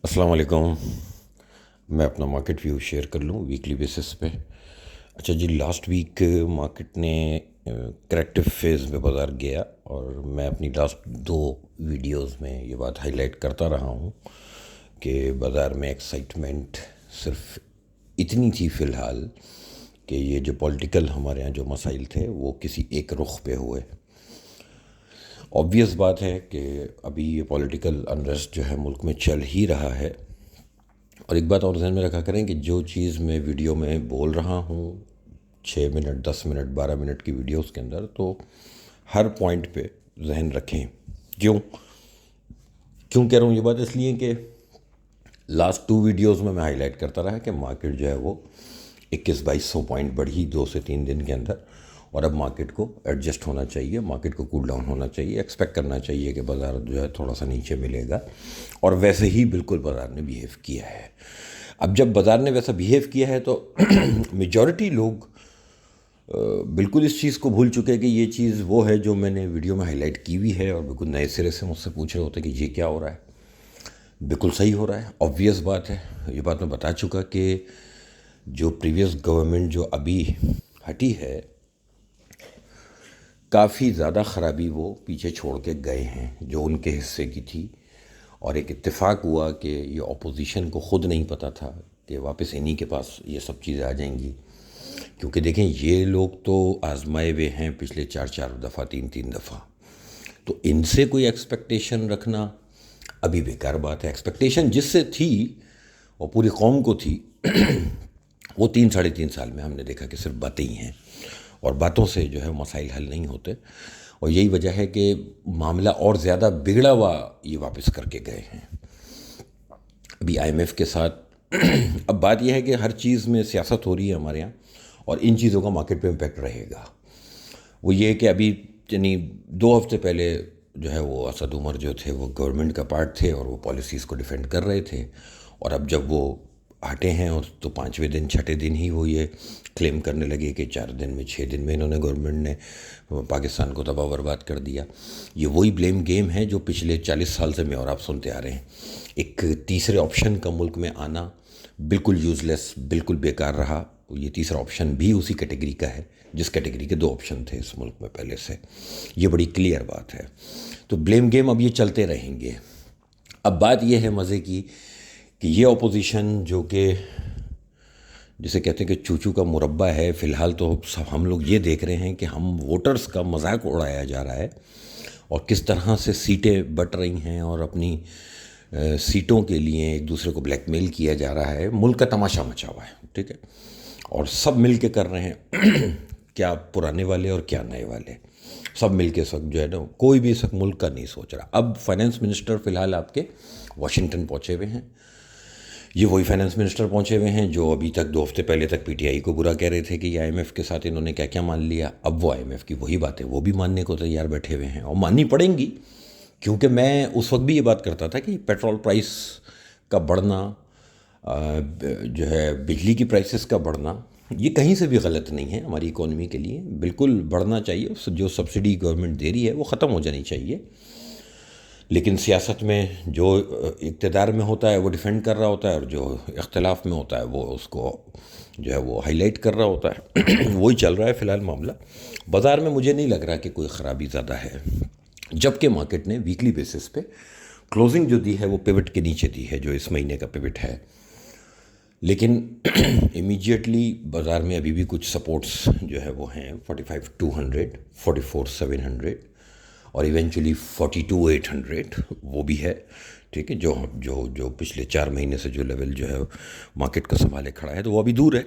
السلام علیکم. میں اپنا مارکیٹ ویو شیئر کر لوں ویکلی بیسس پہ. اچھا جی، لاسٹ ویک مارکیٹ نے کریکٹو فیز میں بازار گیا، اور میں اپنی لاسٹ دو ویڈیوز میں یہ بات ہائی لائٹ کرتا رہا ہوں کہ بازار میں ایکسائٹمنٹ صرف اتنی تھی فی الحال کہ یہ جو پولیٹیکل ہمارے ہاں جو مسائل تھے وہ کسی ایک رخ پہ ہوئے. آبویس بات ہے کہ ابھی یہ پولیٹیکل انریسٹ جو ہے ملک میں چل ہی رہا ہے. اور ایک بات اور ذہن میں رکھا کریں کہ جو چیز میں ویڈیو میں بول رہا ہوں 6 منٹ 10 منٹ 12 منٹ کی ویڈیوز کے اندر، تو ہر پوائنٹ پہ ذہن رکھیں. کیوں کہہ رہا ہوں یہ بات؟ اس لیے کہ لاسٹ 2 ویڈیوز میں ہائی لائٹ کرتا رہا کہ مارکیٹ جو ہے وہ 2100-2200 پوائنٹ بڑھی 2 سے 3 دن کے اندر، اور اب مارکیٹ کو ایڈجسٹ ہونا چاہیے، مارکیٹ کو کول ڈاؤن ہونا چاہیے، ایکسپیکٹ کرنا چاہیے کہ بازار جو ہے تھوڑا سا نیچے ملے گا. اور ویسے ہی بالکل بازار نے بیہیو کیا ہے. اب جب بازار نے ویسا بیہیو کیا ہے تو میجورٹی لوگ بالکل اس چیز کو بھول چکے کہ یہ چیز وہ ہے جو میں نے ویڈیو میں ہائی لائٹ کی ہوئی ہے، اور بالکل نئے سرے سے مجھ سے پوچھ رہے ہوتے کہ یہ کیا ہو رہا ہے. بالکل صحیح ہو رہا ہے، آبویس بات ہے. یہ بات میں بتا چکا کہ جو پریویس گورنمنٹ جو ابھی ہٹی ہے، کافی زیادہ خرابی وہ پیچھے چھوڑ کے گئے ہیں جو ان کے حصے کی تھی. اور ایک اتفاق ہوا کہ یہ اپوزیشن کو خود نہیں پتہ تھا کہ واپس انہی کے پاس یہ سب چیزیں آ جائیں گی. کیونکہ دیکھیں یہ لوگ تو آزمائے ہوئے ہیں پچھلے 4 دفعہ 3 دفعہ، تو ان سے کوئی ایکسپیکٹیشن رکھنا ابھی بیکار بات ہے. ایکسپیکٹیشن جس سے تھی اور پوری قوم کو تھی وہ 3 ساڑھے 3 سال میں ہم نے دیکھا کہ صرف باتیں ہی ہیں، اور باتوں سے جو ہے مسائل حل نہیں ہوتے. اور یہی وجہ ہے کہ معاملہ اور زیادہ بگڑا ہوا یہ واپس کر کے گئے ہیں. ابھی آئی ایم ایف کے ساتھ اب بات یہ ہے کہ ہر چیز میں سیاست ہو رہی ہے ہمارے یہاں، اور ان چیزوں کا مارکیٹ پہ امپیکٹ رہے گا. وہ یہ کہ ابھی یعنی 2 ہفتے پہلے جو ہے وہ اسد عمر جو تھے وہ گورنمنٹ کا پارٹ تھے اور وہ پالیسیز کو ڈیفینڈ کر رہے تھے، اور اب جب وہ ہٹے ہیں اور تو 5ویں دن 6ٹھے دن ہی وہ یہ کلیم کرنے لگے کہ 4 دن میں 6 دن میں انہوں نے گورنمنٹ نے پاکستان کو تباہ برباد کر دیا. یہ وہی بلیم گیم ہے جو پچھلے 40 سال سے میں اور آپ سنتے آ رہے ہیں. ایک تیسرے آپشن کا ملک میں آنا بالکل یوزلیس، بالکل بیکار رہا. یہ تیسرا آپشن بھی اسی کیٹیگری کا ہے جس کیٹیگری کے 2 آپشن تھے اس ملک میں پہلے سے. یہ بڑی کلیئر بات ہے. تو بلیم گیم اب یہ چلتے رہیں گے. اب بات یہ ہے مزے کی کہ یہ اپوزیشن جو کہ جسے کہتے ہیں کہ چوچو کا مربع ہے، فی الحال تو سب ہم لوگ یہ دیکھ رہے ہیں کہ ہم ووٹرز کا مذاق اڑایا جا رہا ہے، اور کس طرح سے سیٹیں بٹ رہی ہیں اور اپنی سیٹوں کے لیے ایک دوسرے کو بلیک میل کیا جا رہا ہے. ملک کا تماشا مچا ہوا ہے، ٹھیک ہے، اور سب مل کے کر رہے ہیں کیا پرانے والے اور کیا نئے والے، سب مل کے سب جو ہے نا، کوئی بھی سب ملک کا نہیں سوچ رہا. اب فائنانس منسٹر فی الحال آپ کے واشنگٹن پہنچے ہوئے ہیں. یہ وہی فائنانس منسٹر پہنچے ہوئے ہیں جو ابھی تک 2 ہفتے پہلے تک پی ٹی آئی کو برا کہہ رہے تھے کہ یہ آئی ایم ایف کے ساتھ انہوں نے کیا کیا مان لیا. اب وہ آئی ایم ایف کی وہی باتیں وہ بھی ماننے کو تیار بیٹھے ہوئے ہیں، اور ماننی پڑیں گی. کیونکہ میں اس وقت بھی یہ بات کرتا تھا کہ پیٹرول پرائس کا بڑھنا، جو ہے بجلی کی پرائسز کا بڑھنا، یہ کہیں سے بھی غلط نہیں ہے ہماری اکانومی کے لیے. بالکل بڑھنا چاہیے، جو سبسڈی گورنمنٹ دے رہی ہے وہ ختم ہو جانی چاہیے. لیکن سیاست میں جو اقتدار میں ہوتا ہے وہ ڈیفینڈ کر رہا ہوتا ہے، اور جو اختلاف میں ہوتا ہے وہ اس کو جو ہے وہ ہائی لائٹ کر رہا ہوتا ہے. وہی چل رہا ہے فی الحال معاملہ. بازار میں مجھے نہیں لگ رہا کہ کوئی خرابی زیادہ ہے، جبکہ مارکیٹ نے ویکلی بیسس پہ کلوزنگ جو دی ہے وہ پیوٹ کے نیچے دی ہے جو اس مہینے کا پیوٹ ہے. لیکن امیجیٹلی بازار میں ابھی بھی کچھ سپورٹس جو ہے وہ ہیں 45,200 44,700 اور ایونچولی 42,800 وہ بھی ہے، ٹھیک ہے، جو جو جو پچھلے 4 مہینے سے جو لیول جو ہے مارکیٹ کو سنبھالے کھڑا ہے، تو وہ ابھی دور ہے.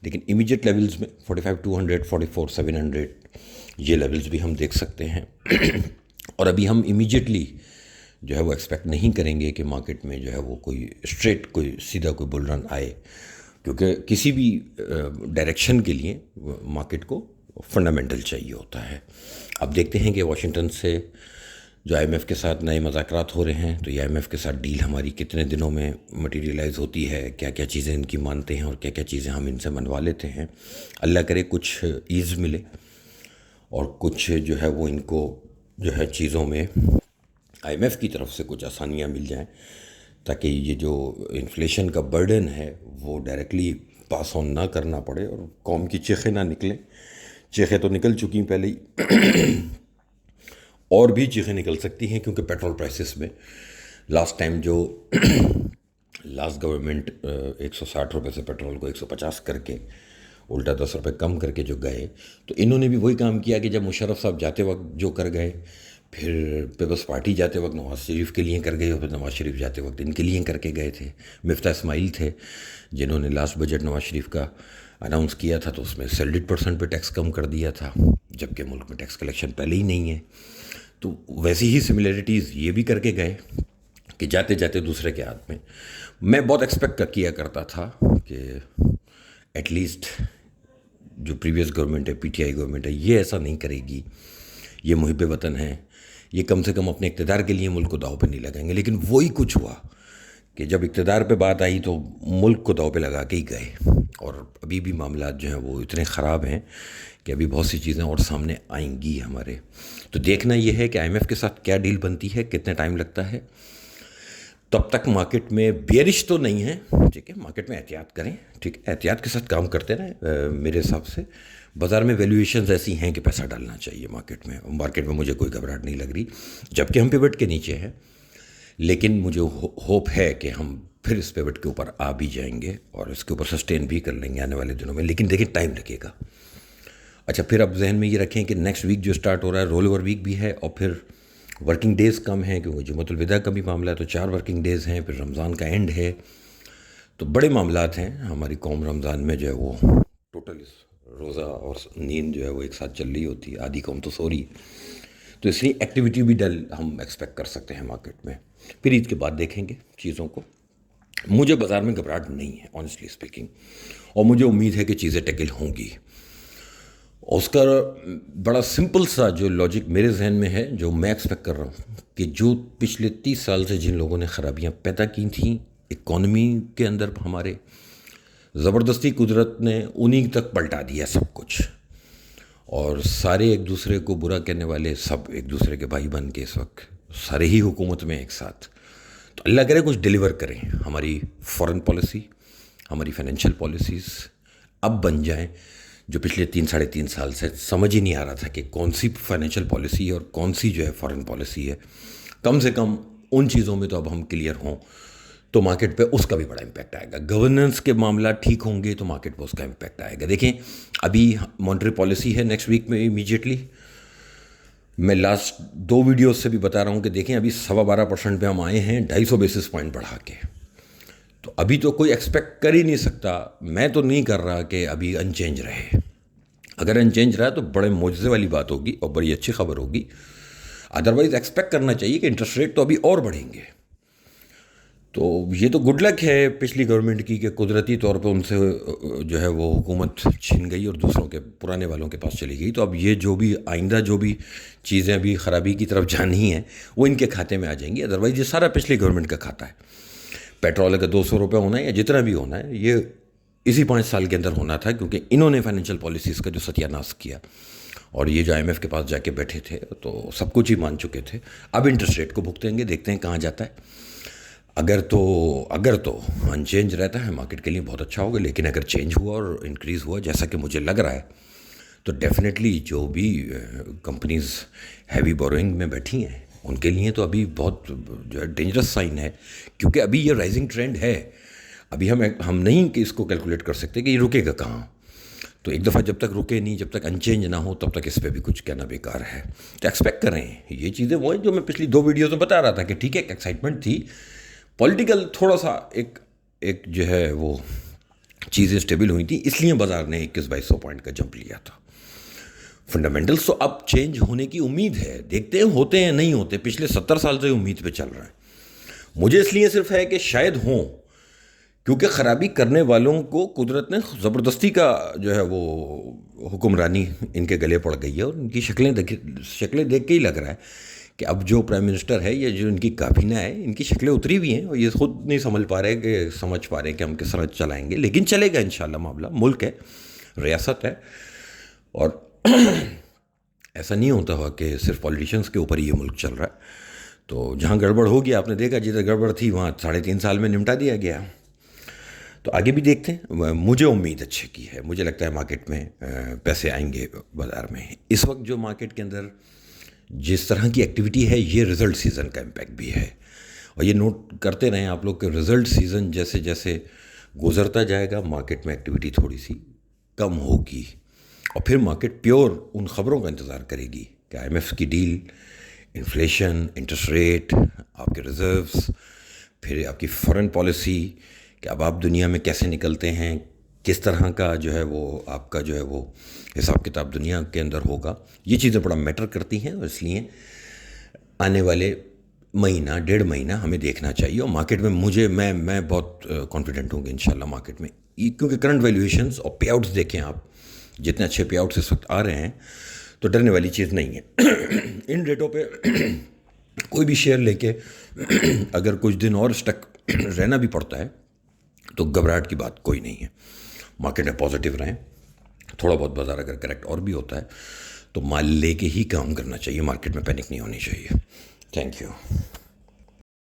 لیکن امیجیٹ لیولز میں 45,200 44,700 یہ لیولز بھی ہم دیکھ سکتے ہیں. اور ابھی ہم امیجیٹلی جو ہے وہ ایکسپیکٹ نہیں کریں گے کہ مارکیٹ میں جو ہے وہ کوئی اسٹریٹ کوئی سیدھا کوئی بل رن آئے، کیونکہ کسی بھی ڈائریکشن کے لیے مارکیٹ کو فنڈامنٹل چاہیے ہوتا ہے. اب دیکھتے ہیں کہ واشنگٹن سے جو آئی ایم ایف کے ساتھ نئے مذاکرات ہو رہے ہیں، تو یہ آئی ایم ایف کے ساتھ ڈیل ہماری کتنے دنوں میں مٹیریلائز ہوتی ہے، کیا کیا چیزیں ان کی مانتے ہیں اور کیا کیا چیزیں ہم ان سے منوا لیتے ہیں. اللہ کرے کچھ ایز ملے اور کچھ جو ہے وہ ان کو جو ہے چیزوں میں آئی ایم ایف کی طرف سے کچھ آسانیاں مل جائیں تاکہ یہ جو انفلیشن کا برڈن ہے وہ ڈائریکٹلی پاس آن نہ کرنا پڑے اور قوم کی چیخیں نہ نکلیں. چیخیں تو نکل چکی ہیں پہلے ہی، اور بھی چیخیں نکل سکتی ہیں، کیونکہ پیٹرول پرائسز میں لاسٹ ٹائم جو لاسٹ گورنمنٹ 160 روپے سے پیٹرول کو 150 کر کے الٹا 10 روپے کم کر کے جو گئے، تو انہوں نے بھی وہی کام کیا کہ جب مشرف صاحب جاتے وقت جو کر گئے، پھر پیپلز پارٹی جاتے وقت نواز شریف کے لیے کر گئے، اور پھر نواز شریف جاتے وقت ان کے لیے کر کے گئے تھے. مفتاح اسماعیل تھے جنہوں نے لاسٹ بجٹ نواز شریف کا اناؤنس کیا تھا، تو اس میں سیلڈڈ پرسنٹ پہ ٹیکس کم کر دیا تھا، جبکہ ملک میں ٹیکس کلیکشن پہلے ہی نہیں ہے. تو ویسی ہی سملیرٹیز یہ بھی کر کے گئے کہ جاتے جاتے دوسرے کے ہاتھ میں. میں بہت ایکسپیکٹ کیا کرتا تھا کہ ایٹ لیسٹ جو پریویس گورنمنٹ ہے، پی ٹی آئی گورنمنٹ ہے، یہ ایسا نہیں کرے گی. یہ محب وطن ہے، یہ کم سے کم اپنے اقتدار کے لیے ملک کو داؤ پہ نہیں لگائیں گے. لیکن وہی کچھ ہوا کہ جب اقتدار پہ بات آئی تو ملک کو داؤ پہ لگا کے ہی گئے. اور ابھی بھی معاملات جو ہیں وہ اتنے خراب ہیں کہ ابھی بہت سی چیزیں اور سامنے آئیں گی ہمارے. تو دیکھنا یہ ہے کہ آئی ایم ایف کے ساتھ کیا ڈیل بنتی ہے، کتنا ٹائم لگتا ہے. تب تک مارکیٹ میں بیئرش تو نہیں ہے، ٹھیک ہے، مارکیٹ میں احتیاط کریں، ٹھیک ہے، احتیاط کے ساتھ کام کرتے رہیں. میرے حساب سے بازار میں ویلیویشنز ایسی ہیں کہ پیسہ ڈالنا چاہیے مارکیٹ میں مجھے کوئی گھبراہٹ نہیں لگ رہی، جبکہ ہم پیوٹ کے نیچے ہیں. لیکن مجھے ہوپ ہے کہ ہم پھر اس پیوٹ کے اوپر آ بھی جائیں گے اور اس کے اوپر سسٹین بھی کر لیں گے آنے والے دنوں میں. لیکن دیکھیں ٹائم لگے گا. اچھا، پھر اب ذہن میں یہ رکھیں کہ نیکسٹ ویک جو اسٹارٹ ہو رہا ہے رول اوور ویک بھی ہے، اور پھر ورکنگ ڈیز کم ہیں کیونکہ جمعۃ الوداع کا بھی معاملہ ہے، تو 4 ورکنگ ڈیز ہیں، پھر رمضان کا اینڈ ہے. تو بڑے معاملات ہیں. ہماری قوم رمضان میں جو ہے وہ ٹوٹل روزہ اور نیند جو ہے وہ ایک ساتھ چل رہی ہوتی ہے، آدھی قوم تو سو رہی ہے. تو اس لیے ایکٹیویٹی بھی ڈل ہم ایکسپیکٹ کر سکتے ہیں مارکیٹ میں. پھر عید کے بعد دیکھیں گے چیزوں کو. مجھے بازار میں گھبراہٹ نہیں ہے آنیسٹلی اسپیکنگ، اور مجھے امید ہے کہ چیزیں ٹیکل ہوں گی. اس کا بڑا سمپل سا جو لاجک میرے ذہن میں ہے، جو میں ایکسپیکٹ کر رہا ہوں، کہ جو پچھلے 30 سال سے جن لوگوں نے خرابیاں پیدا کی تھیں اکانومی کے اندر ہمارے، زبردستی قدرت نے انہی تک پلٹا دیا سب کچھ. اور سارے ایک دوسرے کو برا کہنے والے سب ایک دوسرے کے بھائی بن کے اس وقت سارے ہی حکومت میں ایک ساتھ. تو اللہ کرے کچھ ڈیلیور کریں. ہماری فارن پالیسی، ہماری فائنینشیل پالیسیز اب بن جائیں جو پچھلے 3-3.5 سال سے سمجھ ہی نہیں آ رہا تھا کہ کون سی فائنینشیل پالیسی ہے اور کون سی جو ہے فارن پالیسی ہے. کم سے کم ان چیزوں میں تو اب ہم کلیئر ہوں تو مارکیٹ پہ اس کا بھی بڑا امپیکٹ آئے گا. گورننس کے معاملات ٹھیک ہوں گے تو مارکیٹ پہ اس کا امپیکٹ آئے گا. دیکھیں ابھی مانیٹری پالیسی ہے نیکسٹ ویک میں امیجیٹلی. میں لاسٹ 2 ویڈیوز سے بھی بتا رہا ہوں کہ دیکھیں ابھی 12.25% پہ ہم آئے ہیں 250 بیسس پوائنٹ بڑھا کے. تو ابھی تو کوئی ایکسپیکٹ کر ہی نہیں سکتا، میں تو نہیں کر رہا کہ ابھی ان چینج رہے. اگر ان چینج رہا تو بڑے معجزے والی بات ہوگی اور بڑی اچھی خبر ہوگی. ادروائز ایکسپیکٹ کرنا چاہیے کہ انٹرسٹ ریٹ تو ابھی اور بڑھیں گے. تو یہ تو گڈ لک ہے پچھلی گورنمنٹ کی کہ قدرتی طور پہ ان سے جو ہے وہ حکومت چھن گئی اور دوسروں کے پرانے والوں کے پاس چلی گئی. تو اب یہ جو بھی آئندہ جو بھی چیزیں ابھی خرابی کی طرف جانی ہیں وہ ان کے کھاتے میں آ جائیں گی. ادروائز یہ سارا پچھلی گورنمنٹ کا کھاتا ہے. پیٹرول کا 200 روپے ہونا ہے یا جتنا بھی ہونا ہے، یہ اسی 5 سال کے اندر ہونا تھا، کیونکہ انہوں نے فائنینشیل پالیسیز کا جو ستیہ ناش کیا. اور یہ جو آئی ایم ایف کے پاس جا کے بیٹھے تھے تو سب کچھ ہی مان چکے تھے. اب انٹرسٹ ریٹ کو بھگتیں گے، دیکھتے ہیں کہاں جاتا ہے. اگر تو ان چینج رہتا ہے مارکیٹ کے لیے بہت اچھا ہوگا. لیکن اگر چینج ہوا اور انکریز ہوا جیسا کہ مجھے لگ رہا ہے، تو ڈیفینیٹلی جو بھی کمپنیز ہیوی بوروئنگ میں بیٹھی ہیں ان کے لیے تو ابھی بہت جو ہے ڈینجرس سائن ہے، کیونکہ ابھی یہ رائزنگ ٹرینڈ ہے. ابھی ہم نہیں کہ اس کو کیلکولیٹ کر سکتے کہ یہ رکے گا کہاں. تو ایک دفعہ جب تک رکے نہیں، جب تک ان چینج نہ ہو، تب تک اس پہ بھی کچھ کہنا بیکار ہے. تو ایکسپیکٹ کریں. یہ چیزیں وہ ہیں جو میں پچھلی 2 ویڈیوز میں بتا رہا تھا کہ ٹھیک ہے ایکسائٹمنٹ تھی پولیٹیکل، تھوڑا سا ایک جو ہے وہ چیزیں اسٹیبل ہوئی تھیں، اس لیے بازار نے 2100-2200 پوائنٹ کا جمپ لیا تھا. فنڈامنٹلس تو اب چینج ہونے کی امید ہے. دیکھتے ہیں ہوتے ہیں نہیں ہوتے. پچھلے 70 سال سے امید پہ چل رہا ہے. مجھے اس لیے صرف ہے کہ شاید ہوں، کیونکہ خرابی کرنے والوں کو قدرت نے زبردستی کا جو ہے وہ حکمرانی ان کے گلے پڑ گئی ہے. اور ان کی شکلیں دیکھ کے ہی لگ رہا ہے کہ اب جو پرائم منسٹر ہے یا جو ان کی کابینہ ہے، ان کی شکلیں اتری ہوئی ہیں اور یہ خود نہیں سمجھ پا رہے کہ ہم کس طرح چلائیں گے. لیکن چلے گا انشاءاللہ. معاملہ ملک ہے، ریاست ہے، اور ایسا نہیں ہوتا ہوا کہ صرف پولیٹیشنز کے اوپر ہی یہ ملک چل رہا ہے. تو جہاں گڑبڑ ہوگی آپ نے دیکھا جدھر گڑبڑ تھی وہاں 3.5 سال میں نمٹا دیا گیا. تو آگے بھی دیکھتے ہیں. مجھے امید اچھے کی ہے. مجھے لگتا ہے مارکیٹ میں پیسے آئیں گے بازار میں. اس وقت جو مارکیٹ کے اندر جس طرح کی ایکٹیویٹی ہے یہ رزلٹ سیزن کا امپیکٹ بھی ہے. اور یہ نوٹ کرتے رہیں آپ لوگ کہ رزلٹ سیزن جیسے جیسے گزرتا جائے گا مارکیٹ میں ایکٹیویٹی تھوڑی سی کم ہوگی. اور پھر مارکیٹ پیور ان خبروں کا انتظار کرے گی کہ آئی ایم ایف کی ڈیل، انفلیشن، انٹرسٹ ریٹ، آپ کے ریزروز، پھر آپ کی فارن پالیسی کہ اب آپ دنیا میں کیسے نکلتے ہیں، کس طرح کا جو ہے وہ آپ کا جو ہے وہ حساب کتاب دنیا کے اندر ہوگا. یہ چیزیں بڑا میٹر کرتی ہیں اور اس لیے آنے والے مہینہ 1.5 مہینہ ہمیں دیکھنا چاہیے. اور مارکیٹ میں میں بہت کانفیڈنٹ ہوں گے انشاءاللہ مارکیٹ میں، کیونکہ کرنٹ ویلیویشنز اور پے آؤٹس دیکھیں آپ، جتنے اچھے پے آؤٹس اس وقت آ رہے ہیں تو ڈرنے والی چیز نہیں ہے. ان ریٹوں پہ کوئی بھی شیئر لے کے اگر کچھ دن اور اسٹک رہنا بھی پڑتا ہے تو گھبراہٹ کی بات کوئی نہیں ہے. مارکیٹ میں پازیٹیو رہیں. تھوڑا بہت بازار اگر کریکٹ اور بھی ہوتا ہے تو مال لے کے ہی کام کرنا چاہیے. مارکیٹ میں پینک نہیں ہونی چاہیے. Thank you.